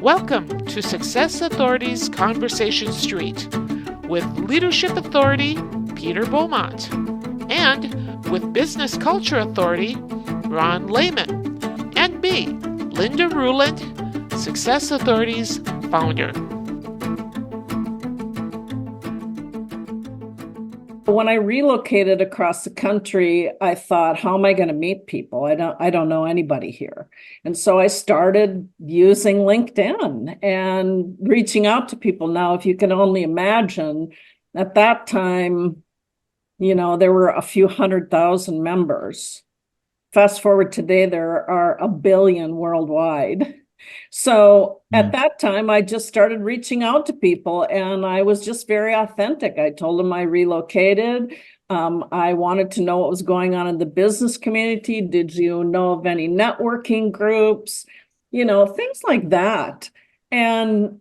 Welcome to Success Authority's Conversation Street with Leadership Authority Peter Beaumont and with Business Culture Authority Ron Lehman and me, Linda Ruland, Success Authority's founder. When I relocated across the country, I thought, how am I going to meet people? I don't know anybody here. And so I started using LinkedIn and reaching out to people. Now, if you can only imagine, at that time, there were a few 100,000 members. Fast forward today, there are a billion worldwide. So at that time, I just started reaching out to people and I was just very authentic. I told them I relocated. I wanted to know what was going on in the business community. Did you know of any networking groups? Things like that. And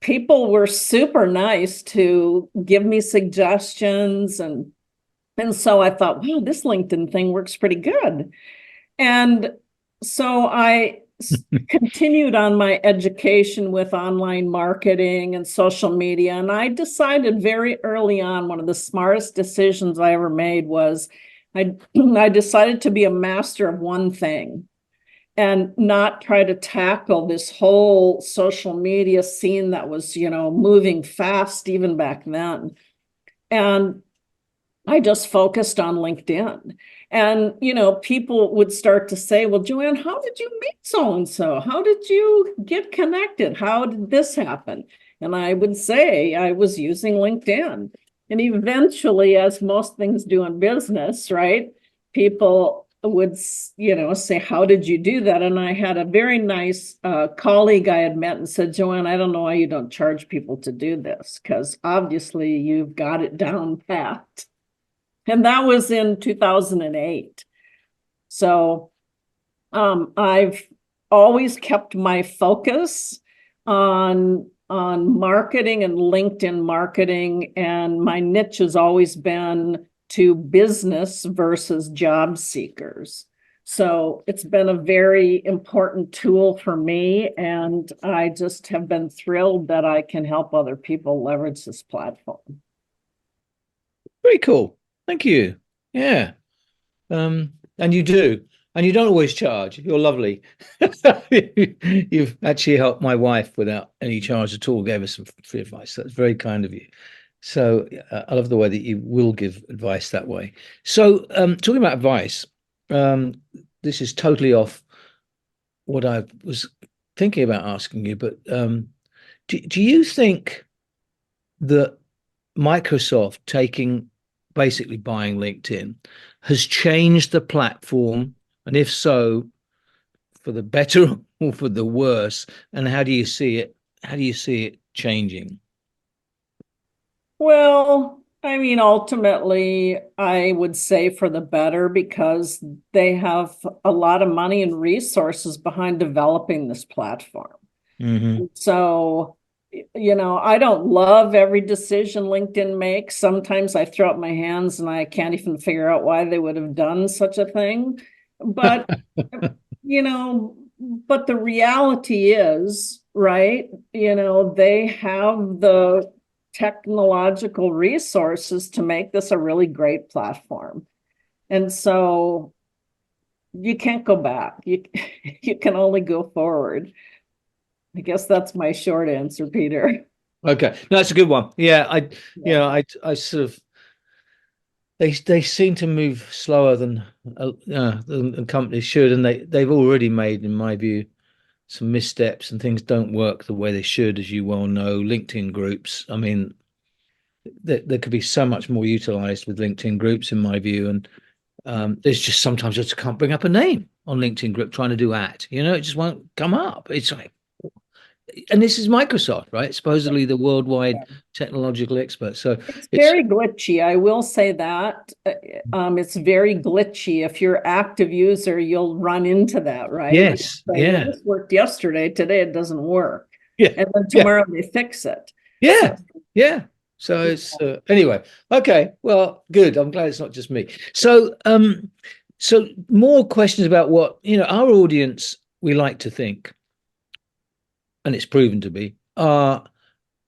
people were super nice to give me suggestions. And so I thought, wow, this LinkedIn thing works pretty good. And so I continued on my education with online marketing and social media. And I decided very early on, one of the smartest decisions I ever made was I decided to be a master of one thing and not try to tackle this whole social media scene that was, moving fast even back then. And I just focused on LinkedIn. And, people would start to say, well, Joanne, how did you meet so-and-so? How did you get connected? How did this happen? And I would say I was using LinkedIn. And eventually, as most things do in business, right, people would, say, how did you do that? And I had a very nice colleague I had met and said, Joanne, I don't know why you don't charge people to do this, because obviously you've got it down pat. And that was in 2008. So I've always kept my focus on marketing and LinkedIn marketing. And my niche has always been to business versus job seekers. So it's been a very important tool for me. And I just have been thrilled that I can help other people leverage this platform. Very cool. Thank you. Yeah. And you do. And you don't always charge. You're lovely. You've actually helped my wife without any charge at all, gave us some free advice. That's very kind of you. So I love the way that you will give advice that way. So talking about advice, this is totally off what I was thinking about asking you, but do you think that Microsoft basically buying LinkedIn has changed the platform? And if so, for the better or for the worse? And how do you see it? How do you see it changing? Well, I mean, ultimately, I would say for the better, because they have a lot of money and resources behind developing this platform. Mm-hmm. So, I don't love every decision LinkedIn makes. Sometimes I throw up my hands and I can't even figure out why they would have done such a thing. But, but the reality is, right, they have the technological resources to make this a really great platform. And so you can't go back. You can only go forward. I guess that's my short answer, Peter. Okay, no, that's a good one. Yeah, I sort of they seem to move slower than companies should, and they've already made, in my view, some missteps, and things don't work the way they should, as you well know. LinkedIn groups, I mean, there could be so much more utilized with LinkedIn groups, in my view, and there's just sometimes I just can't bring up a name on LinkedIn group trying to do it just won't come up. It's like, and this is Microsoft, right? Supposedly the worldwide technological expert. So it's very glitchy. I will say that it's very glitchy. If you're an active user, you'll run into that, right? Yes. Yeah. Well, this worked yesterday. Today it doesn't work. Yeah. And then tomorrow they fix it. Yeah. Yeah. So it's anyway. Okay. Well, good. I'm glad it's not just me. So so more questions about what our audience, we like to think, and it's proven to be, are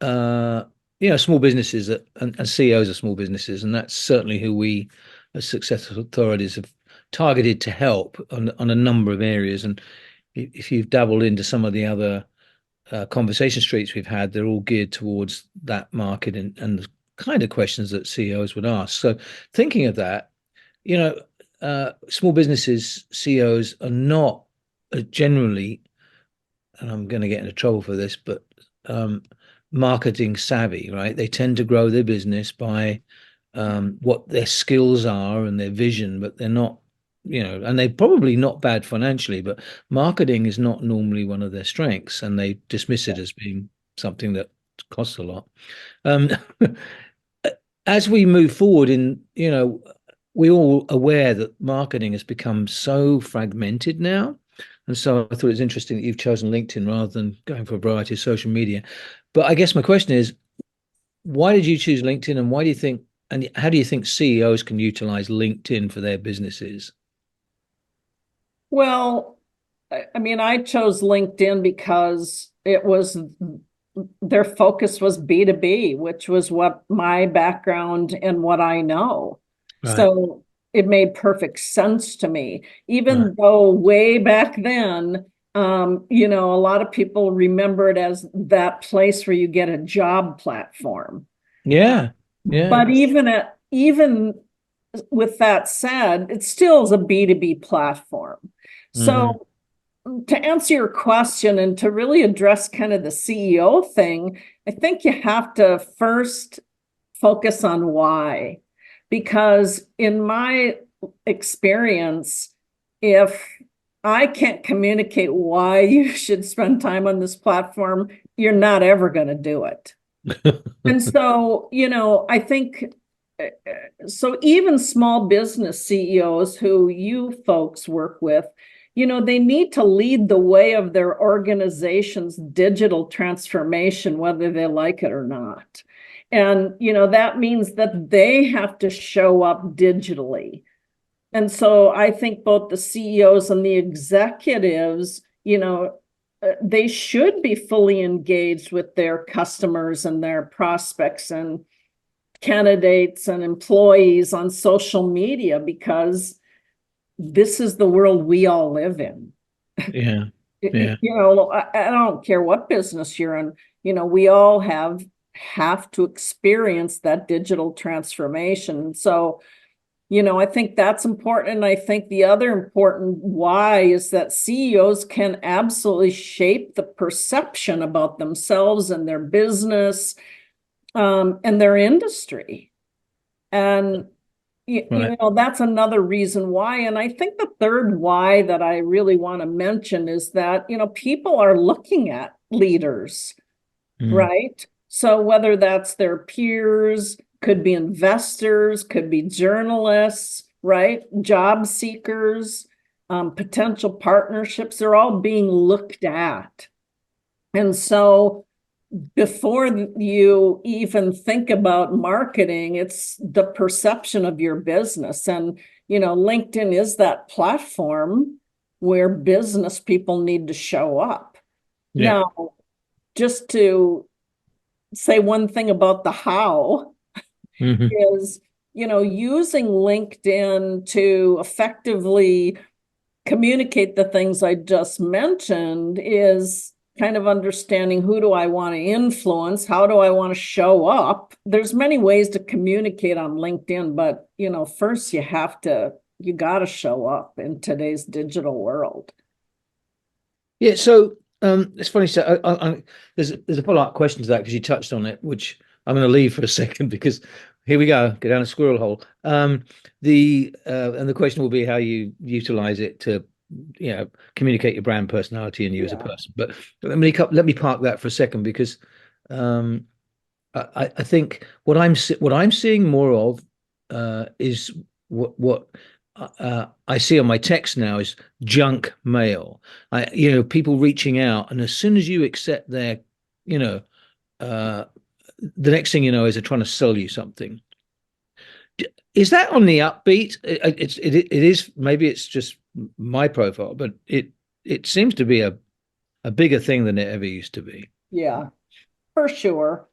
small businesses and CEOs of small businesses, and that's certainly who we, as successful authorities, have targeted to help on a number of areas. And if you've dabbled into some of the other conversation streets we've had, they're all geared towards that market and the kind of questions that CEOs would ask. So thinking of that, small businesses, CEOs are not generally, and I'm going to get into trouble for this, but marketing savvy, right? They tend to grow their business by what their skills are and their vision, but they're not, and they're probably not bad financially, but marketing is not normally one of their strengths, and they dismiss it as being something that costs a lot. As we move forward we're all aware that marketing has become so fragmented now. And so I thought it was interesting that you've chosen LinkedIn rather than going for a variety of social media. But I guess my question is, why did you choose LinkedIn, and how do you think CEOs can utilize LinkedIn for their businesses? Well, I mean, I chose LinkedIn because their focus was B2B, which was what my background and what I know. Right. So it made perfect sense to me, even Right. though way back then, a lot of people remember it as that place where you get a job platform. Yeah. But even with that said, it still is a B2B platform. So to answer your question and to really address kind of the CEO thing, I think you have to first focus on why. Because in my experience, if I can't communicate why you should spend time on this platform, you're not ever going to do it. And so, I think so even small business CEOs who you folks work with, they need to lead the way of their organization's digital transformation, whether they like it or not. And, that means that they have to show up digitally. And so I think both the CEOs and the executives, they should be fully engaged with their customers and their prospects and candidates and employees on social media, because this is the world we all live in. Yeah. I don't care what business you're in, we all have to experience that digital transformation. So, I think that's important. And I think the other important why is that CEOs can absolutely shape the perception about themselves and their business, and their industry. And that's another reason why. And I think the third why that I really want to mention is that, people are looking at leaders, right? So whether that's their peers, could be investors, could be journalists, right? Job seekers, potential partnerships, they're all being looked at. And so before you even think about marketing, it's the perception of your business. And, LinkedIn is that platform where business people need to show up. Yeah. Now, just to say one thing about the how is, using LinkedIn to effectively communicate the things I just mentioned is kind of understanding, who do I want to influence? How do I want to show up? There's many ways to communicate on LinkedIn, but first you got to show up in today's digital world. Yeah. So it's funny. So there's a follow-up question to that, because you touched on it, which I'm going to leave for a second, because here we go down a squirrel hole. And the question will be how you utilize it to communicate your brand personality and you as a person. But let me park that for a second, because I think what I'm seeing more of is what I see on my text now is junk mail. People reaching out, and as soon as you accept their, the next thing you know is they're trying to sell you something. Is that on the upbeat? It is. Maybe it's just my profile, but it seems to be a a bigger thing than it ever used to be. Yeah, for sure.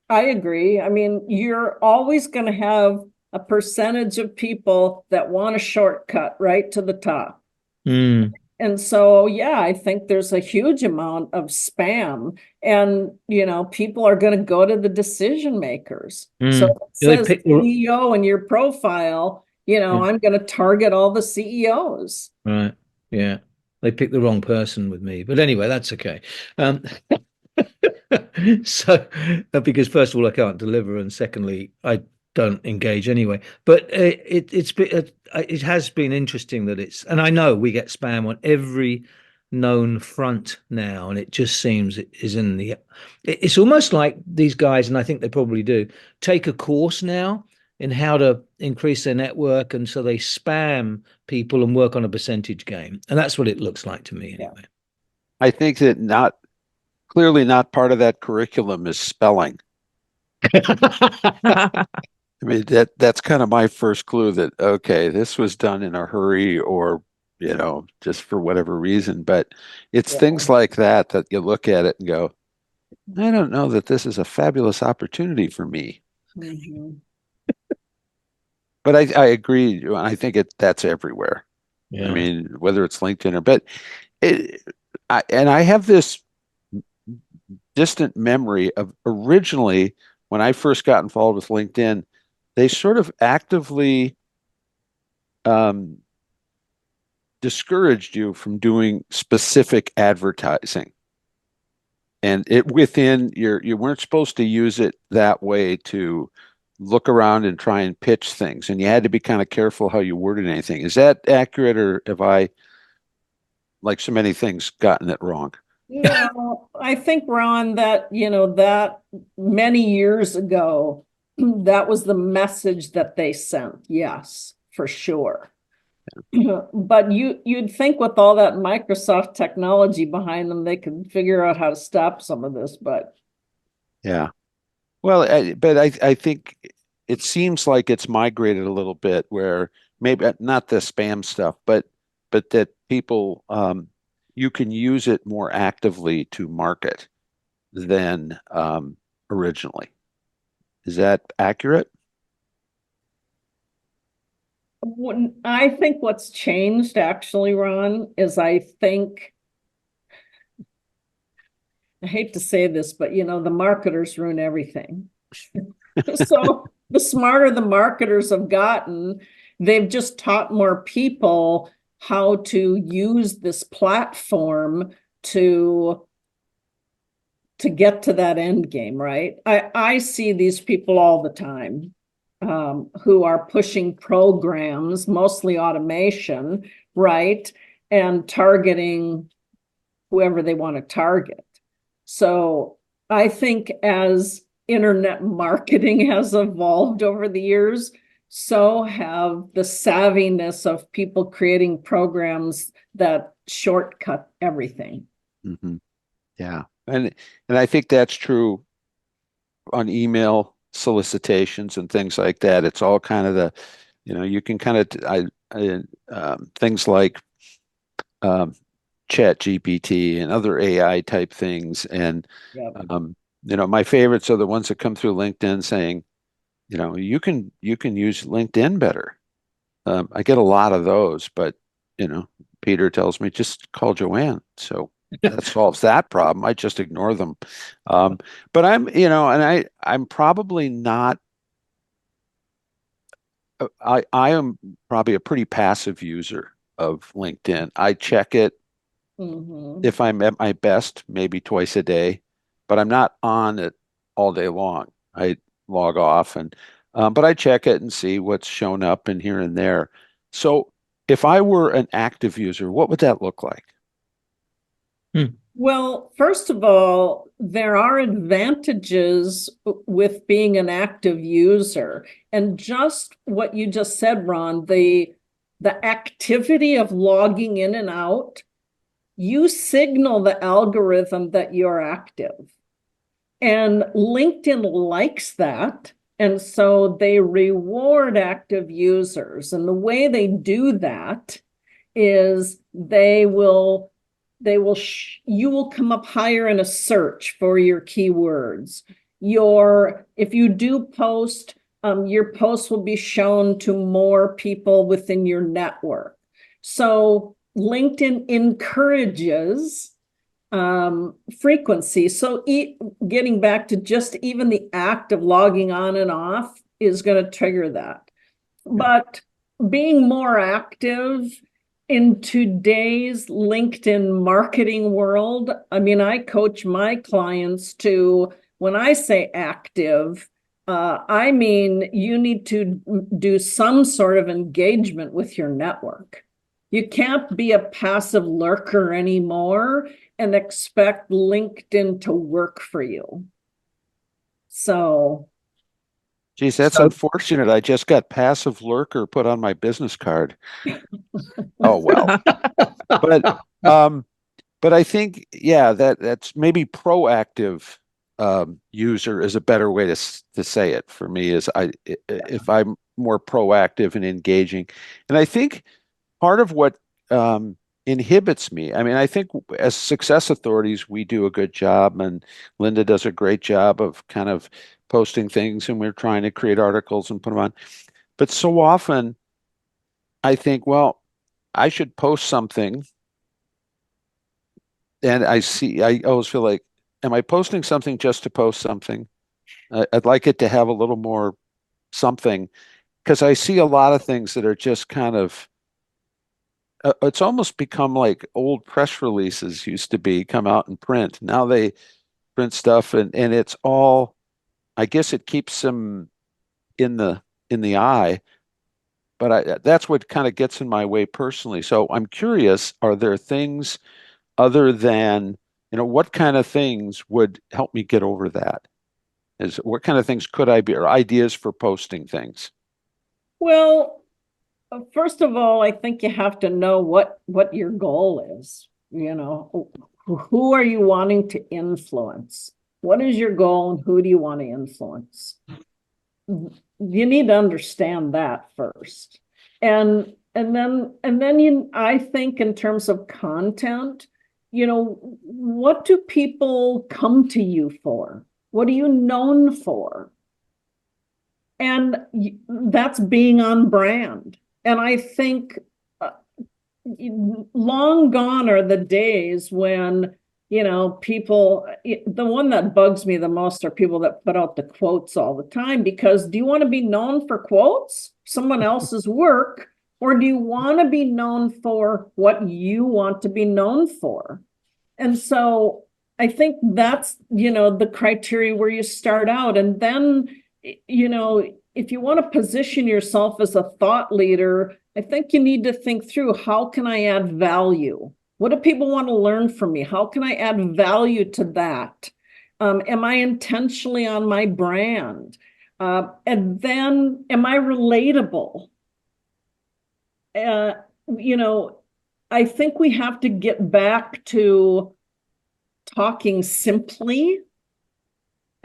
I agree. I mean, you're always going to have a percentage of people that want a shortcut right to the top. Mm, And so, yeah, I think there's a huge amount of spam, and people are going to go to the decision makers. So mm. it They says pick the CEO in your profile, yeah, I'm going to target all the CEOs. right. Yeah. They picked the wrong person with me. But anyway, that's okay. Um, so because first of all, I can't deliver, and secondly, I don't engage anyway. But it has been interesting that and I know we get spam on every known front now, and it just seems it is in it's almost like these guys, and I think they probably do, take a course now in how to increase their network, and so they spam people and work on a percentage game, and that's what it looks like to me Yeah. anyway. I think that clearly not part of that curriculum is spelling. I mean, that's kind of my first clue that, okay, this was done in a hurry or, just for whatever reason. But it's Yeah. things like that you look at it and go, I don't know that this is a fabulous opportunity for me. Mhm. But I agree. I think that's everywhere. I Yeah. mean, whether it's LinkedIn and I have this distant memory of originally when I first got involved with LinkedIn, they sort of actively um, discouraged you from doing specific advertising. And you weren't supposed to use it that way to look around and try and pitch things. And you had to be kind of careful how you worded anything. Is that accurate, or have I, like so many things, gotten it wrong? No, I think, Ron, that, that many years ago, that was the message that they sent. Yes, for sure. But you'd think with all that Microsoft technology behind them, they could figure out how to stop some of this, but Yeah. Well, but I think it seems like it's migrated a little bit where maybe not the spam stuff, but that people you can use it more actively to market than originally. Is that accurate? I think what's changed actually, Ron, is I hate to say this, but the marketers ruin everything. So the smarter the marketers have gotten, they've just taught more people how to use this platform to get to that end game, right? I see these people all the time who are pushing programs, mostly automation, right? And targeting whoever they want to target. So I think as internet marketing has evolved over the years, so have the savviness of people creating programs that shortcut everything. Mm-hmm. Yeah. And I think that's true on email solicitations and things like that. It's all kind of you can kind of things like um, Chat GPT and other AI type things. And Yep. my favorites are the ones that come through LinkedIn saying, you can use LinkedIn better. I get a lot of those, but Peter tells me just call Joanne. So that solves that problem. I just ignore them. But I'm probably not. I am probably a pretty passive user of LinkedIn. I check it Mhm. if I'm at my best, maybe twice a day, but I'm not on it all day long. I log off but I check it and see what's shown up and here and there. So if I were an active user, what would that look like? Well, first of all, there are advantages with being an active user. And just what you just said, Ron, the activity of logging in and out, you signal the algorithm that you're active. And LinkedIn likes that. And so they reward active users. And the way they do that is they will you will come up higher in a search for your keywords. If you do post, your posts will be shown to more people within your network. So LinkedIn encourages frequency. So getting back to just even the act of logging on and off is going to trigger that. But being more active in today's LinkedIn marketing world, I mean, I coach my clients to, when I say active, I mean, you need to do some sort of engagement with your network. You can't be a passive lurker anymore and expect LinkedIn to work for you. So. Geez, that's unfortunate. I just got passive lurker put on my business card. Oh, well. But I think, yeah, that's maybe proactive user is a better way to say it for me, is if I'm more proactive and engaging. And I think part of what inhibits me, I mean, I think as success authorities, we do a good job, and Linda does a great job of kind of posting things, and we're trying to create articles and put them on. But so often I think, well, I should post something, and I always feel like, am I posting something just to post something? I'd like it to have a little more something, because I see a lot of things that are just kind of, it's almost become like old press releases used to be, come out in print. Now they print stuff, and it's all, I guess it keeps them in the eye, but that's what kind of gets in my way personally. So I'm curious, are there things other than, what kind of things would help me get over that? What kind of things could I be, or ideas for posting things? Well, first of all, I think you have to know what your goal is. Who are you wanting to influence? What is your goal, and who do you want to influence? You need to understand that first. And then I think in terms of content, what do people come to you for? What are you known for? And that's being on brand. And I think long gone are the days when, people, the one that bugs me the most are people that put out the quotes all the time, because do you want to be known for quotes, someone else's work, or do you want to be known for what you want to be known for? And so I think that's, the criteria where you start out. And then, if you want to position yourself as a thought leader, I think you need to think through, how can I add value? What do people want to learn from me? How can I add value to that? Am I intentionally on my brand? And then, am I relatable? I think we have to get back to talking simply.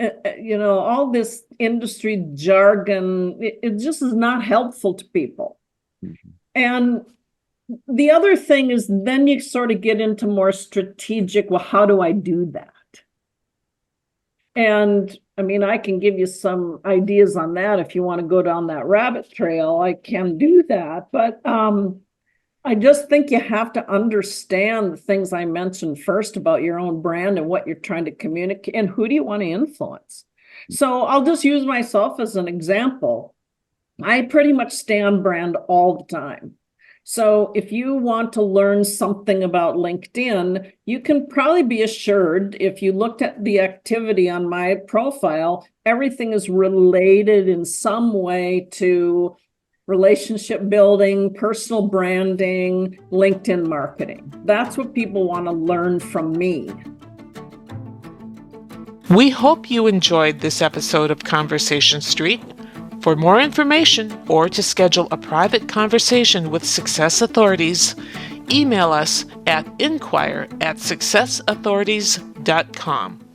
All this industry jargon, it just is not helpful to people. Mm-hmm. And the other thing is, then you sort of get into more strategic, well, how do I do that? And I mean, I can give you some ideas on that. If you want to go down that rabbit trail, I can do that. But I just think you have to understand the things I mentioned first about your own brand and what you're trying to communicate and who do you want to influence. So I'll just use myself as an example. I pretty much stay on brand all the time. So if you want to learn something about LinkedIn, you can probably be assured, if you looked at the activity on my profile, everything is related in some way to relationship building, personal branding, LinkedIn marketing. That's what people want to learn from me. We hope you enjoyed this episode of Conversation Street. For more information or to schedule a private conversation with Success Authorities, email us at inquire@successauthorities.com.